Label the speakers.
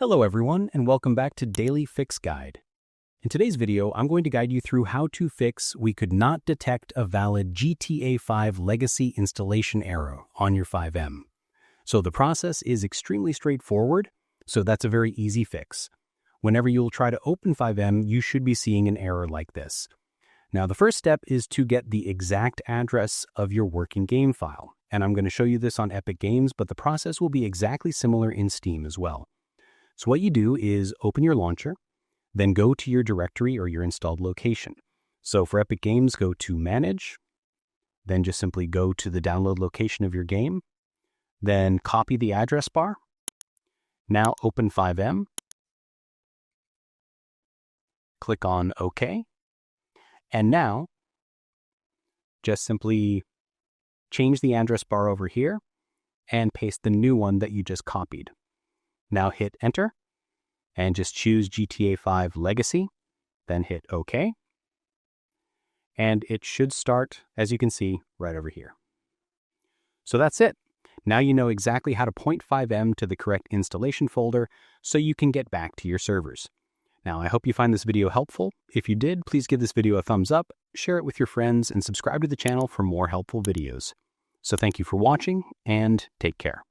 Speaker 1: Hello everyone, and welcome back to Daily Fix Guide. In today's video, I'm going to guide you through how to fix we could not detect a valid GTA 5 legacy installation error on your FiveM. So the process is extremely straightforward, so that's a very easy fix. Whenever you'll try to open FiveM, you should be seeing an error like this. Now the first step is to get the exact address of your working game file, and I'm going to show you this on Epic Games, but the process will be exactly similar in Steam as well. So what you do is open your launcher, then go to your directory or your installed location. So for Epic Games, go to Manage, then just simply go to the download location of your game, then copy the address bar. Now open FiveM, click on OK, and now just simply change the address bar over here and paste the new one that you just copied. Now hit Enter and just choose GTA 5 Legacy, then hit OK. And it should start, as you can see, right over here. So that's it. Now you know exactly how to point FiveM to the correct installation folder so you can get back to your servers. Now, I hope you find this video helpful. If you did, please give this video a thumbs up, share it with your friends, and subscribe to the channel for more helpful videos. So thank you for watching, and take care.